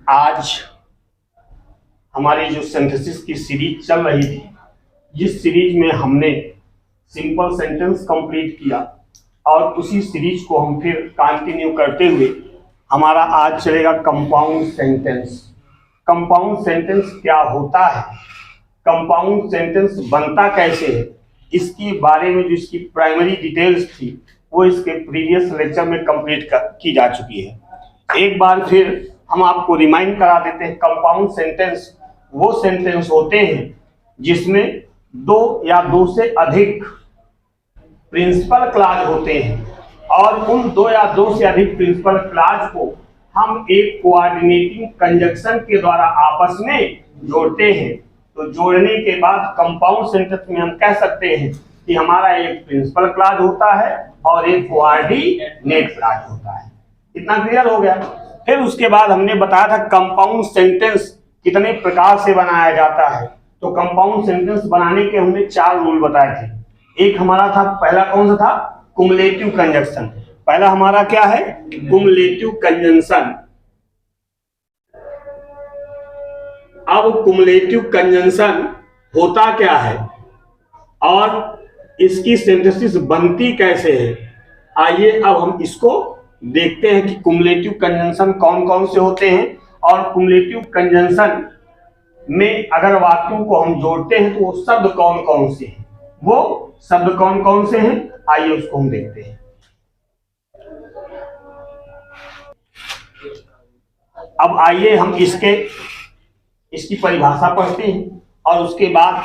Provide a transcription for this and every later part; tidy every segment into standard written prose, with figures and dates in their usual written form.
आज हमारी जो सिंथेसिस की सीरीज चल रही थी, जिस सीरीज में हमने सिंपल सेंटेंस कंप्लीट किया और उसी सीरीज को हम फिर कंटिन्यू करते हुए हमारा आज चलेगा कंपाउंड सेंटेंस। कंपाउंड सेंटेंस क्या होता है, कंपाउंड सेंटेंस बनता कैसे है, इसके बारे में जो इसकी प्राइमरी डिटेल्स थी वो इसके प्रीवियस लेक्चर में कंप्लीट की जा चुकी है। एक बार फिर हम आपको रिमाइंड करा देते हैं। कंपाउंड सेंटेंस वो सेंटेंस होते हैं जिसमें दो या दो से अधिक प्रिंसिपल क्लॉज होते हैं और उन दो या दो से अधिक प्रिंसिपल क्लॉज को हम एक कोऑर्डिनेटिंग कंजक्शन के द्वारा आपस में जोड़ते हैं। तो जोड़ने के बाद कंपाउंड सेंटेंस में हम कह सकते हैं कि हमारा एक प्रिंसिपल क्लॉज होता है और एक कोऑर्डिनेट क्लॉज होता है। इतना क्लियर हो गया। फिर उसके बाद हमने बताया था कंपाउंड सेंटेंस कितने प्रकार से बनाया जाता है। तो कंपाउंड सेंटेंस बनाने के हमने 4 रूल बताए थे। एक हमारा था, पहला कौन सा था, कुमुलेटिव कंजंक्शन। पहला हमारा क्या है, कुमुलेटिव कंजंक्शन। अब कुमुलेटिव कंजंक्शन होता क्या है और इसकी सिंथेसिस बनती कैसे है, आइए अब हम इसको देखते हैं कि कुमुलेटिव कंजंक्शन कौन कौन से होते हैं और कुमुलेटिव कंजंक्शन में अगर वाक्यों को हम जोड़ते हैं तो वो शब्द कौन कौन से हैं, वो शब्द कौन कौन से हैं, आइए उसको हम देखते हैं। अब आइए हम इसकी परिभाषा पढ़ते हैं और उसके बाद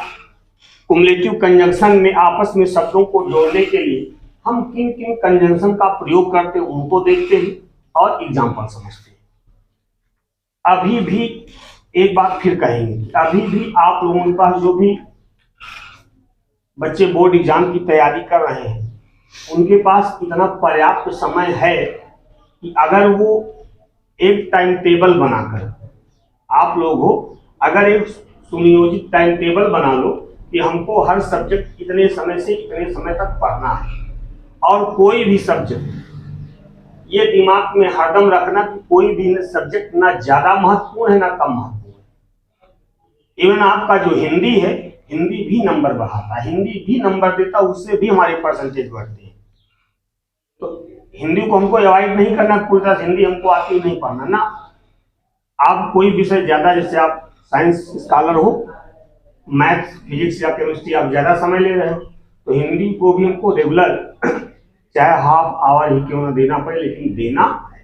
कुमुलेटिव कंजंक्शन में आपस में शब्दों को जोड़ने के लिए हम किन किन कंजंक्शन का प्रयोग करते हैं उनको देखते हैं और एग्जाम्पल समझते हैं। अभी भी एक बात फिर कहेंगे, अभी भी आप लोगों के पास जो भी बच्चे बोर्ड एग्जाम की तैयारी कर रहे हैं उनके पास इतना पर्याप्त समय है कि अगर वो एक टाइम टेबल बनाकर, आप लोग हो अगर एक सुनियोजित टाइम टेबल बना लो कि हमको हर सब्जेक्ट इतने समय से इतने समय तक पढ़ना है और कोई भी सब्जेक्ट, ये दिमाग में हरदम रखना कि कोई भी सब्जेक्ट ना ज्यादा महत्वपूर्ण है ना कम महत्वपूर्ण है। इवन आपका जो हिंदी है, हिंदी भी नंबर बढ़ाता है, हिंदी भी नंबर देता है, उससे भी हमारे परसेंटेज बढ़ते हैं। तो हिंदी को हमको अवॉइड नहीं करना, पूरी तरह हिंदी हमको आती नहीं पढ़ना ना। आप कोई विषय ज्यादा, जैसे आप साइंस स्कॉलर हो, मैथ्स फिजिक्स या केमिस्ट्री आप ज्यादा समय ले रहे हो, तो हिंदी को भी हमको रेगुलर चाहे हाफ आवर ही क्यों ना देना पड़े, लेकिन देना है।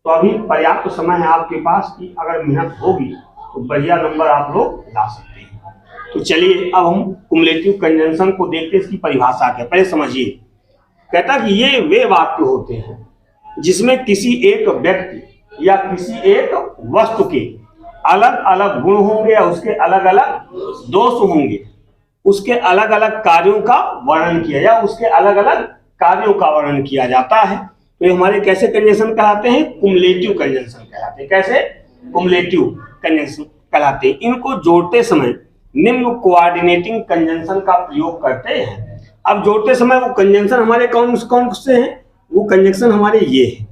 तो अभी पर्याप्त समय है आपके पास कि अगर मेहनत होगी तो बढ़िया नंबर आप लोग ला सकते हैं। तो चलिए अब हम कुमुलेटिव कंजंक्शन को देखते हैं। इसकी परिभाषा क्या, पहले समझिए। कहता कि ये वे वाक्य होते हैं जिसमें किसी एक व्यक्ति या किसी एक वस्तु के अलग अलग गुण होंगे या उसके अलग अलग दोष होंगे, उसके अलग अलग कार्यों का वर्णन किया या उसके अलग अलग कार्यों का वर्णन किया जाता है। तो ये हमारे कैसे कंजंक्शन कहलाते हैं, कुमुलेटिव कंजंक्शन कहलाते हैं। कैसे, कुमुलेटिव कंजंक्शन कहलाते हैं। इनको जोड़ते समय निम्न कोऑर्डिनेटिंग कंजंक्शन का प्रयोग करते हैं। अब जोड़ते समय वो कंजंक्शन हमारे कौन कौन से हैं, वो कंजंक्शन हमारे ये है।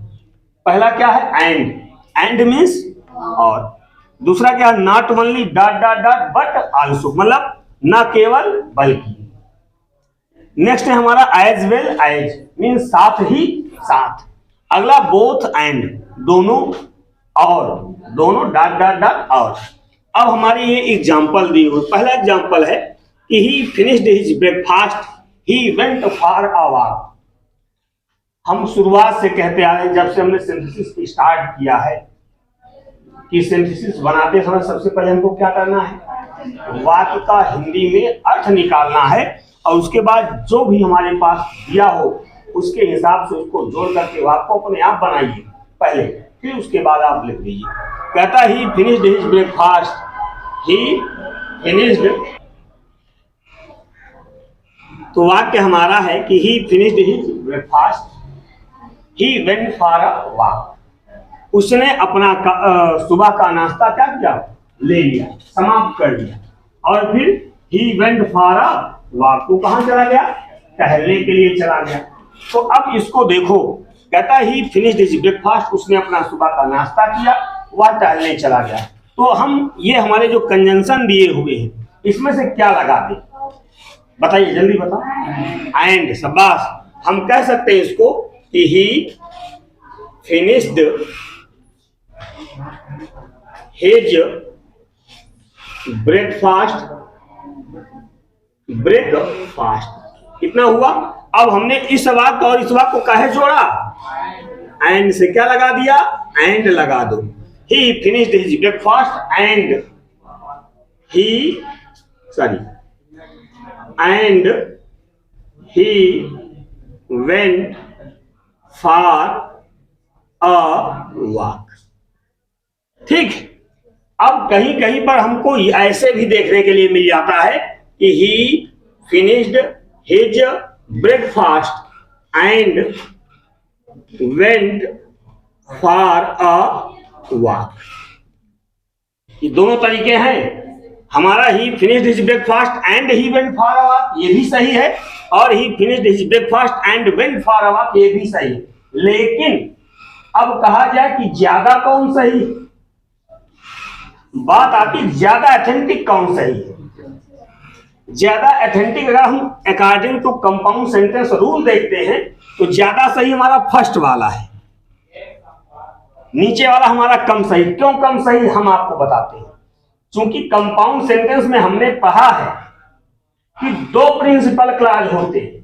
पहला क्या है, एंड। एंड मीन्स और। दूसरा क्या है, not only dot dot dot but also, मतलब न केवल बल्कि। नेक्स्ट है हमारा एज वेल एज, मीन्स साथ ही साथ। अगला बोथ एंड, दोनों और, दोनों डॉट डॉट डॉट और। अब हमारी ये एग्जांपल दी हुई, पहला एग्जांपल है कि ही finished his breakfast, he went for a walk. हम शुरुआत से कहते आ रहे हैं, जब से हमने सिंथेसिस स्टार्ट किया है, कि सिंथेसिस बनाते समय सबसे पहले हमको क्या करना है, वाक्य का हिंदी में अर्थ निकालना है और उसके बाद जो भी हमारे पास दिया हो उसके हिसाब से उसको जोड़ करके वाक्य को अपने आप बनाइए पहले, फिर उसके बाद आप लिख दीजिए। कहता ही फिनिश्ड हिज ब्रेकफास्ट, ही फिनिश्ड, तो वाक्य हमारा है कि ही finished his breakfast, he went for a walk. उसने अपना सुबह का नाश्ता क्या किया, ले लिया, समाप्त कर दिया। और फिर he went for a walk, वो कहां चला गया, टहलने के लिए चला गया। तो अब इसको देखो, कहता ही फिनिश्ड हिज ब्रेकफास्ट, उसने अपना सुबह का नाश्ता किया, वह टहलने चला गया। तो हम ये हमारे जो कंजंक्शन दिए हुए हैं इसमें से क्या लगा दें, बताइए जल्दी बताओ। एंड, शाबाश। हम कह सकते हैं इसको कि ही फिनिश्ड हिज ब्रेकफास्ट। कितना हुआ? अब हमने इस वाक्य और इस वाक्य को काहे जोड़ा? एंड से क्या लगा दिया? एंड लगा दो। ही finished his breakfast and he went for a walk. ठीक। अब कहीं कहीं पर हमको ऐसे भी देखने के लिए मिल जाता है कि ही finished his breakfast and went for a walk. ये दोनों तरीके हैं। हमारा ही finished his breakfast and he went for a walk, ये भी सही है, और ही finished his breakfast and went for a walk, ये भी सही है। लेकिन अब कहा जाए कि ज्यादा कौन सही? बात आती ज्यादा एथेंटिक कौन सही है। ज्यादा एथेंटिक अगर हम according to compound sentence rule देखते हैं तो ज्यादा सही हमारा फर्स्ट वाला है, नीचे वाला हमारा कम सही। क्यों कम सही हम आपको बताते हैं। क्योंकि कंपाउंड सेंटेंस में हमने पढ़ा है कि दो प्रिंसिपल क्लॉज होते हैं।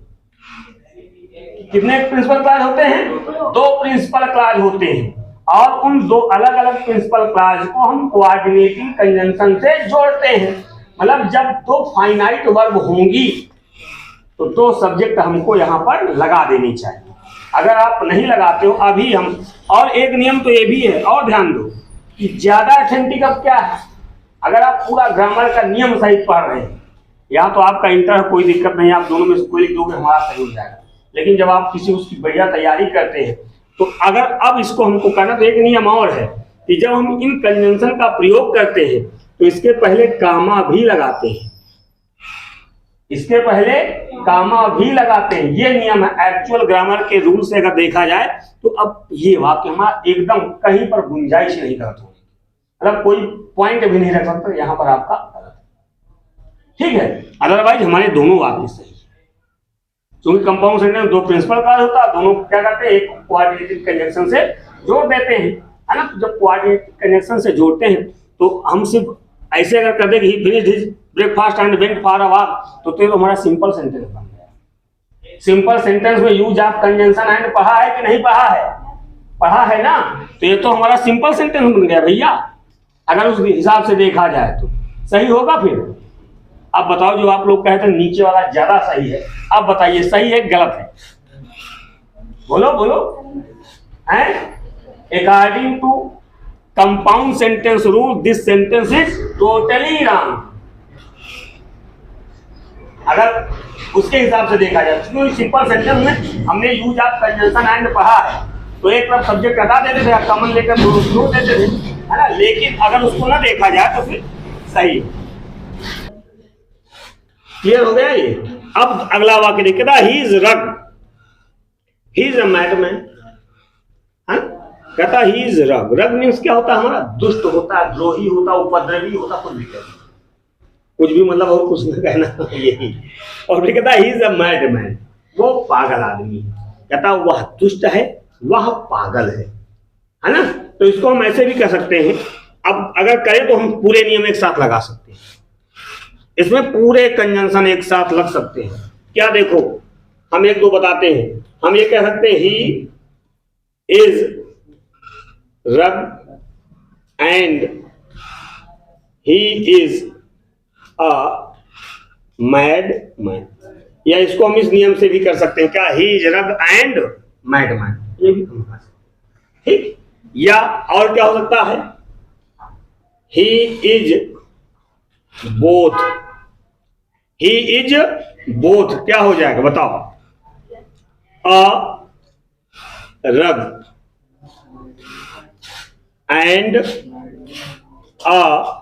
कितने प्रिंसिपल क्लॉज होते हैं? दो प्रिंसिपल क्लॉज होते हैं, और उन दो अलग अलग प्रिंसिपल क्लॉज को हम कोऑर्डिनेटिंग कंजंक्शन से जोड़ते हैं। मतलब जब दो फाइनाइट वर्ब होंगी तो दो सब्जेक्ट हमको यहां पर लगा देनी चाहिए। अगर आप नहीं लगाते हो अभी हम, और एक नियम तो ये भी है, और ध्यान दो कि ज्यादा एथेंटिक अब क्या है। अगर आप पूरा ग्रामर का नियम सहित पढ़ रहे हैं, या तो आपका इंटर कोई दिक्कत नहीं, आप दोनों में से कोई लिख दोगे, हमारा सही हो जाएगा। लेकिन जब आप किसी उसकी बढ़िया तैयारी करते हैं तो अगर अब इसको हमको करना, तो एक नियम और है कि जब हम इन कंजंक्शन का प्रयोग करते हैं तो इसके पहले कामा भी लगाते हैं। इसके पहले कामा भी लगाते हैं, ये नियम है एक्चुअल ग्रामर के रूल से अगर देखा जाए तो। अब ये वाक्य हमारा एकदम कहीं पर गुंजाइश नहीं करता, मतलब कोई पॉइंट भी नहीं रख सकता, यहां पर आपका गलत है। ठीक है, अदरवाइज हमारे दोनों वाक्य सही है। क्योंकि कंपाउंड सेंटेंस दो प्रिंसिपल क्लॉज होता है, दोनों क्या करते हैं? एक कोऑर्डिनेटिव कंजंक्शन से जोड़ देते हैं, है ना। जब कोऑर्डिनेटिव कंजंक्शन से जोड़ते हैं तो हम सिर्फ ऐसे अगर कर दे कि ही finished his breakfast and went for a walk, तो हमारा सिंपल सेंटेंस बन गया। सिंपल सेंटेंस में यूज ऑफ कंजंक्शन एंड पढ़ा है कि नहीं पढ़ा है? पढ़ा है ना। तो ये तो हमारा सिंपल सेंटेंस बन गया भैया। अगर उस हिसाब से देखा जाए तो सही होगा। फिर अब बताओ, जो आप लोग कहते हैं नीचे वाला ज्यादा सही है, अब बताइए सही है गलत है? बोलो बोलो। हैं? According to compound sentence rule this sentence is totally wrong. अगर उसके हिसाब से देखा जाए, क्योंकि सिंपल सेंटेंस में हमने यूज ऑफ कंजंक्शन एंड पढ़ा है, तो एक तरफ सब्जेक्ट हटा देते थे, कॉमन लेकर दो देते थे, है ना। लेकिन अगर उसको ना देखा जाए तो फिर सही। क्लियर हो गया ये? अब अगला वाक्य देखिए, ही इज रग, ही इज अ मैडमैन। कहता ही इज रग। रग मीन्स क्या होता है? हमारा दुष्ट होता है, द्रोही होता है, उपद्रवी होता, कुछ भी कहना, कुछ भी मतलब और कुछ ना कहना यही। और फिर कहता ही इज अ मैडमैन, वो पागल आदमी है। कहता वह दुष्ट है, वह पागल है ना। तो इसको हम ऐसे भी कह सकते हैं। अब अगर करें तो हम पूरे नियम एक साथ लगा सकते हैं, इसमें पूरे कंजंक्शन एक साथ लग सकते हैं। क्या देखो, हम एक दो बताते हैं। हम ये कह सकते हैं ही इज रग and he is a mad man, या इसको हम इस नियम से भी कर सकते हैं। क्या? ही इज रग एंड मैड मैन, ये भी हम कर सकते हैं। ठीक। या और क्या हो सकता है? He is both, he is both क्या हो जाएगा बताओ? अ रग एंड अ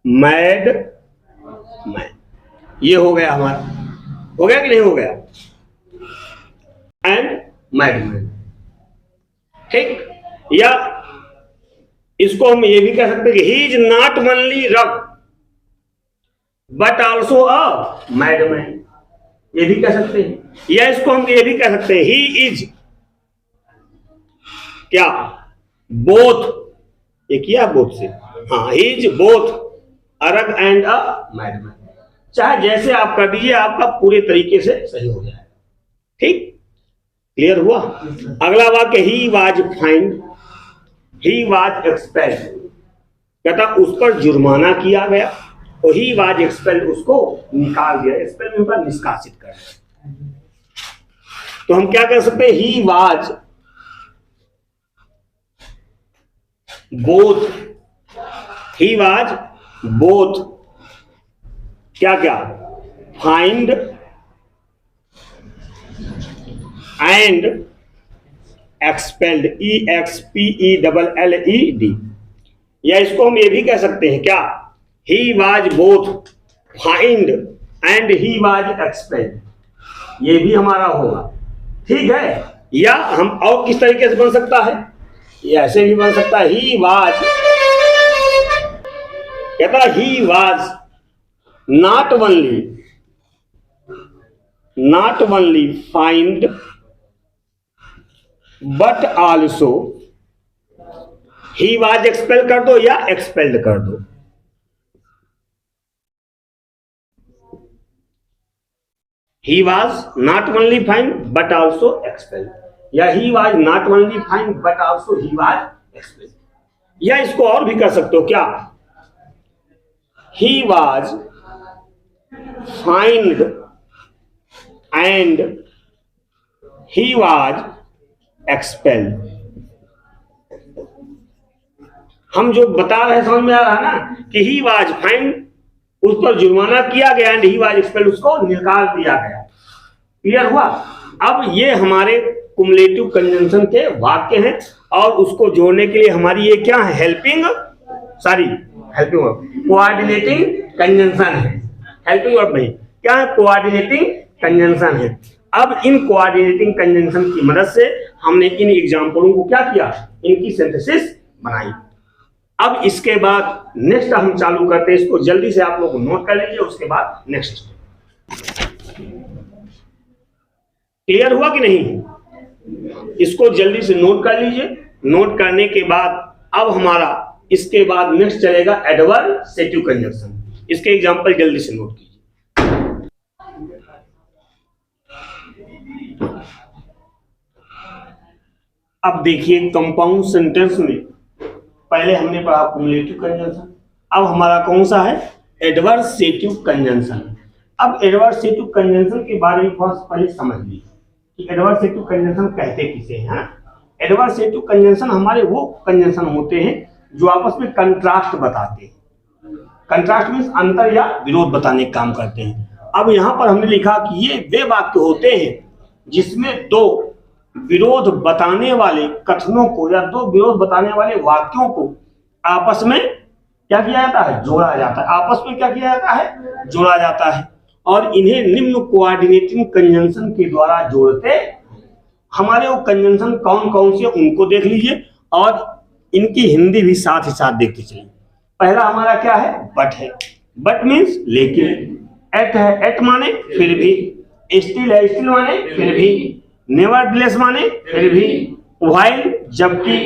मैड मैन, ये हो गया हमारा। हो गया कि नहीं हो गया? And mad man. ठीक। या इसको हम ये भी कह सकते हैं कि ही इज नॉट ओनली रग बट ऑल्सो अ मैडमैन, ये भी कह सकते हैं। या इसको हम ये भी कह सकते हैं ही इज क्या, बोथ, ये किया बोथ से, हाँ ही इज बोथ अ रग एंड अ मैडमैन। चाहे जैसे आप कर दीजिए, आपका पूरे तरीके से सही हो जाए। ठीक, क्लियर हुआ। अगला वाक्य ही was find, he was expelled, कहता उस पर जुर्माना किया गया, और ही वाज एक्सपेल्ड, उसको निकाल दिया। एक्सपेल्ड मतलब निष्कासित करना। तो हम क्या कह सकते हैं, he was both, he was both क्या क्या, फाइंड एंड एक्सपेल्ड, EXPELLED। या इसको हम ये भी कह सकते हैं क्या, he was both find and he was expelled, ये भी हमारा होगा। ठीक है। या हम और किस तरीके से बन सकता है, ये ऐसे भी बन सकता है, ही वाज, कहता he was not only fined but also, he was expel कर दो या एक्सपेल्ड कर दो। He was not only fined but also expelled, या he was not only fined but also he was expelled. या इसको और भी कर सकते हो क्या, he was fined and he was expelled. हम जो बता रहे हैं समझ में आ रहा है ना, कि ही वाज फाइंड, उस पर जुर्माना किया गया, एंड ही वाज एक्सपेल्ड, उसको निकाल दिया गया। क्लियर हुआ। अब ये हमारे कुमुलेटिव कंजंक्शन के वाक्य हैं, और उसको जोड़ने के लिए हमारी ये क्या है, हेल्पिंग वर्ब, कोऑर्डिनेटिंग कंजंक्शन है। हेल्पिंग वर्ब नहीं, क्या है, कोऑर्डिनेटिंग कंजंक्शन है। अब इन कोऑर्डिनेटिंग कंजंक्शन की मदद से हमने इन एग्जाम्पलों को क्या किया, इनकी सिंथेसिस बनाई। अब इसके बाद नेक्स्ट हम चालू करते हैं, इसको जल्दी से आप लोग नोट कर लीजिए, उसके बाद नेक्स्ट। क्लियर हुआ कि नहीं, इसको जल्दी से नोट कर लीजिए। नोट करने के बाद अब हमारा इसके बाद नेक्स्ट चलेगा एडवर्सेटिव कंजंक्शन। इसके एग्जांपल जल्दी से नोट कीजिए। अब देखिए कंपाउंड सेंटेंस में पहले हमने पढ़ा कुमुलेटिव कंजंक्शन, अब हमारा कौन सा है, एडवर्सेटिव कंजंक्शन। अब एडवर्सेटिव कंजंक्शन के बारे में थोड़ा पहले समझ लीजिए कि एडवर्सेटिव कंजंक्शन कहते किसे हैं। एडवर्सेटिव कंजंक्शन हमारे वो कंजंक्शन होते हैं जो आपस में कंट्रास्ट बताते हैं। कंट्रास्ट मीन्स अंतर या विरोध बताने का काम करते हैं। अब यहाँ पर हमने लिखा कि ये वे वाक्य होते हैं जिसमें दो विरोध बताने वाले कथनों को या दो विरोध बताने वाले वाक्यों को आपस में क्या किया जाता है, जोड़ा जाता है। आपस में क्या किया जाता है, जोड़ा जाता है। और इन्हें निम्न कोऑर्डिनेटिंग कंजंक्शन के द्वारा जोड़ते। हमारे वो कंजंक्शन कौन कौन से उनको देख लीजिए, और इनकी हिंदी भी साथ ही साथ देखते चलिए। पहला हमारा क्या है, बट है। बट मीन्स लेकिन। एट है, एट माने फिर भी। स्टिल है, स्टिल माने फिर भी। नेवरदलेस माने फिर भी। व्हाइल जबकि।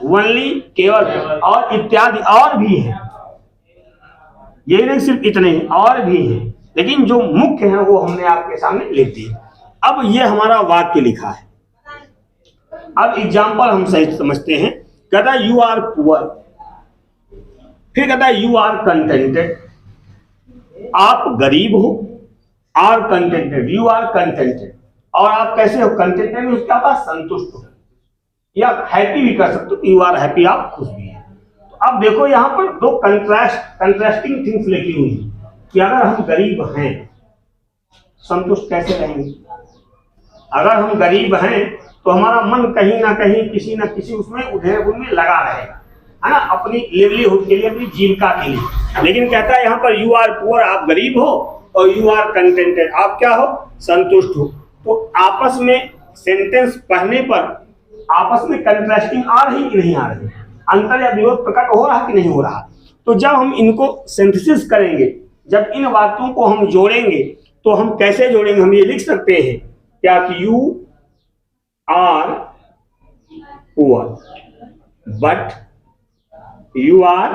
ओनली केवल, और इत्यादि और भी है। ये नहीं सिर्फ इतने हैं, और भी है, लेकिन जो मुख्य है वो हमने आपके सामने लिख दिए। अब ये हमारा वाक्य लिखा है। अब एग्जाम्पल हम सही समझते हैं। कहता है यू आर पुअर, फिर कहता है यू आर कंटेंटेड, आप गरीब हो। Are contented, you are contented, और आप कैसे हो, कंटेंटेड में क्या होता है, संतुष्ट हो, या हैप्पी भी कर सकते हो, यू आर हैप्पी, आप खुश भी हैं। तो अब देखो यहाँ पर दो कंट्रास्टिंग थिंग्स लिखी हुई है कि अगर हम गरीब हैं संतुष्ट कैसे रहेंगे। अगर हम गरीब हैं तो हमारा मन कहीं ना कहीं किसी ना किसी उसमें उधेड़-बुन में लगा रहेगा, है ना, अपनी लिवलीहुड के लिए, अपनी जीविका के लिए। लेकिन कहता है यहाँ पर यू आर पुअर, आप गरीब हो, और यू आर कंटेंटेड, आप क्या हो, संतुष्ट हो। तो आपस में सेंटेंस पढ़ने पर आपस में कंट्रास्टिंग आ रही कि नहीं आ रही, अंतर या विरोध प्रकट हो रहा कि नहीं हो रहा। तो जब हम इनको सिंथेसिस करेंगे, जब इन वाक्यों को हम जोड़ेंगे, तो हम कैसे जोड़ेंगे? हम ये लिख सकते हैं क्या कि you are poor but you are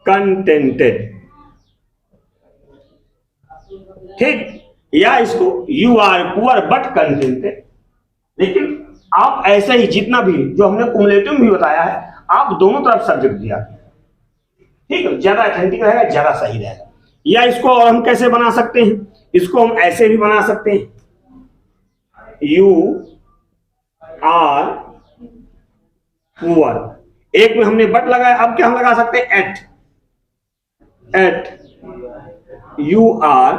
contented, ठीक। या इसको you are poor but contented. लेकिन आप ऐसे ही जितना भी जो हमने कुमुलेटिव भी बताया है, आप दोनों तरफ सब्जेक्ट दिया, ठीक है, ज्यादा ऑथेंटिक रहेगा, ज्यादा सही रहेगा। या इसको और हम कैसे बना सकते हैं? इसको हम ऐसे भी बना सकते हैं, यू आर पुअर, एक में हमने बट लगाया, अब क्या हम लगा सकते हैं? Yet you are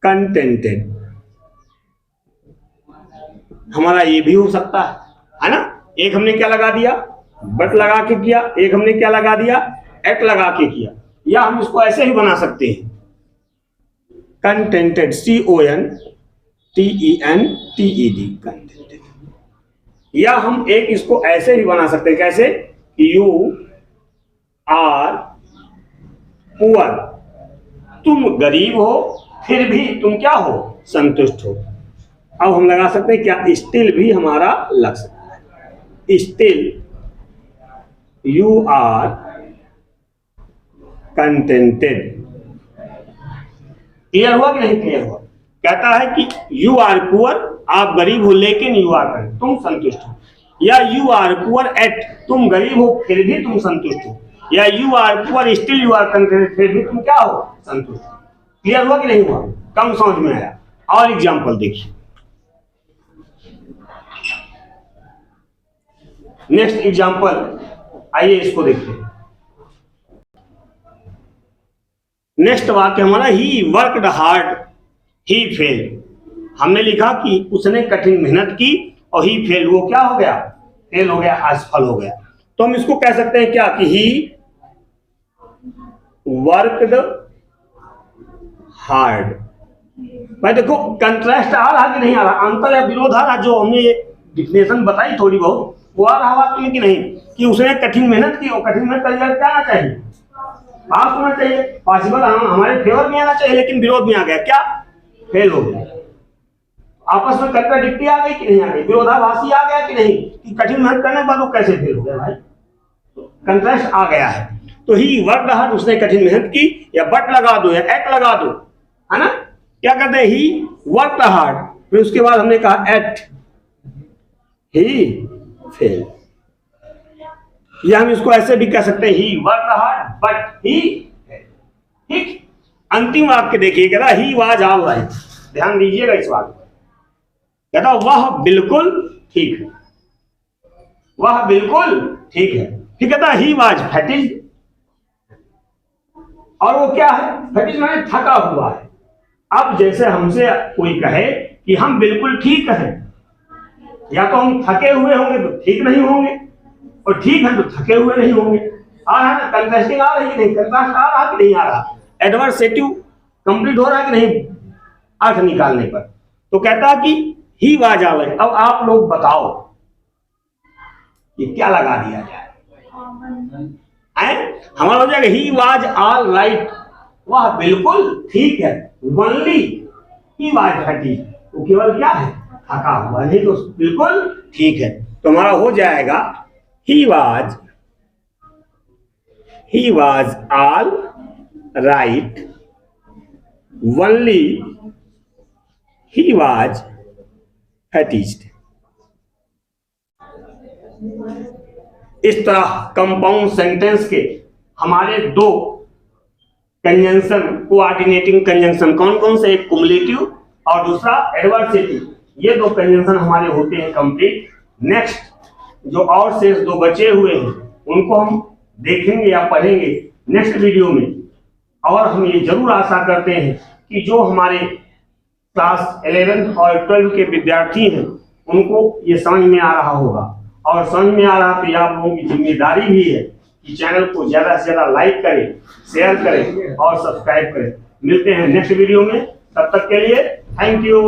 contented. हमारा ये भी हो सकता है ना। एक हमने क्या लगा दिया? बट लगा के किया। एक हमने क्या लगा दिया? एट लगा के किया। या हम इसको ऐसे ही बना सकते हैं, कंटेंटेड, CONTENTED, कंटेंटेड। या हम एक इसको ऐसे भी बना सकते हैं, कैसे? यू आर पुअर, तुम गरीब हो फिर भी तुम क्या हो? संतुष्ट हो। अब हम लगा सकते हैं क्या? स्टिल भी हमारा लग सकता है, still you are contented. Clear हुआ कि नहीं क्लियर हुआ? कहता है कि यू आर पुअर, आप गरीब हो लेकिन यू आर कंटेंटेड, तुम संतुष्ट हो। या यू आर पुअर एट, तुम गरीब हो फिर भी तुम संतुष्ट हो। या you are poor still you are contented, फिर भी तुम क्या हो? संतुष्ट हो। क्लियर हुआ कि नहीं हुआ? कम समझ में आया? और एग्जाम्पल देखिए, नेक्स्ट एग्जाम्पल, आइए इसको देखते हैं। नेक्स्ट वाक्य हमारा, he worked hard he fail. हमने लिखा कि उसने कठिन मेहनत की और ही फेल, वो क्या हो गया? फेल हो गया, असफल हो गया। तो हम इसको कह सकते हैं क्या कि ही वर्कड हार्ड। भाई देखो कंट्रास्ट आ रहा कि नहीं आ रहा? अंतर या विरोध आ रहा? जो हमने डिफिनेशन बताई थोड़ी बहुत, वो आ रहा वाक्य में कि नहीं? कि उसने कठिन मेहनत की और कठिन मेहनत का रिजल्ट क्या आना चाहिए? पास होना चाहिए, पॉसिबल हमारे फेवर में आना चाहिए, लेकिन विरोध में आ गया, क्या? फेल हो गया। आपस में कंट्राडिक्टी आ गई कि नहीं आ गई? विरोधाभासी आ गया कि नहीं? कि कठिन मेहनत करने के बाद वो कैसे फेल हो गया? भाई कंट्रास्ट आ गया है। तो ही वर्कड हार्ड, उसने कठिन मेहनत की, या बट लगा दो या एट लगा दो, है ना। क्या करते हैं? ही वर्कड हार्ड, फिर उसके बाद हमने कहा एट ही फेल। या हम इसको ऐसे भी कह सकते हैं, he worked hard but he fail, ठीक। अंतिम वाक्य देखिए, कहता ही वाज ऑल राइट। ध्यान दीजिएगा इस बात पर। कहता वह बिल्कुल ठीक है, वह बिल्कुल ठीक है। फिर कहता ही वाज फैटिज्ड, और वो क्या है? फैटिज्ड माने थका हुआ है। अब जैसे हमसे कोई कहे कि हम बिल्कुल ठीक हैं, या तो हम थके हुए होंगे तो ठीक नहीं होंगे, और ठीक है तो थके हुए नहीं होंगे। आ रहा है ना? कंट्रास्टिंग आ रही है कि नहीं? कंट्रास्ट आ रहा कि नहीं आ रहा? एडवर्सेटिव कंप्लीट हो रहा है कि नहीं अर्थ निकालने पर? तो कहता कि ही वाज ऑल राइट। अब आप लोग बताओ ये क्या लगा दिया जाए? हमारा हो जाएगा ही वाज ऑल राइट, वह बिल्कुल ठीक है। ओनली ही वाज फैटिज्ड, वो केवल क्या है? थका हुआ, नहीं तो बिल्कुल ठीक है। तो हमारा हो जाएगा he was all right, only he was fatigued. इस तरह कंपाउंड सेंटेंस के हमारे दो कंजंक्शन, कोऑर्डिनेटिंग कंजंक्शन, कौन कौन से? एक कुमुलेटिव और दूसरा एडवर्सेटिव। ये दो कंजंक्शन हमारे होते हैं कंप्लीट। नेक्स्ट जो और शेष दो बचे हुए हैं उनको हम देखेंगे या पढ़ेंगे नेक्स्ट वीडियो में। और हम ये जरूर आशा करते हैं कि जो हमारे क्लास 11 और 12 के विद्यार्थी हैं उनको ये समझ में आ रहा होगा, और समझ में आ रहा तो आप लोगों की जिम्मेदारी भी है कि चैनल को ज्यादा से ज्यादा लाइक करें, शेयर करें और सब्सक्राइब करें। मिलते हैं नेक्स्ट वीडियो में, तब तक के लिए थैंक यू।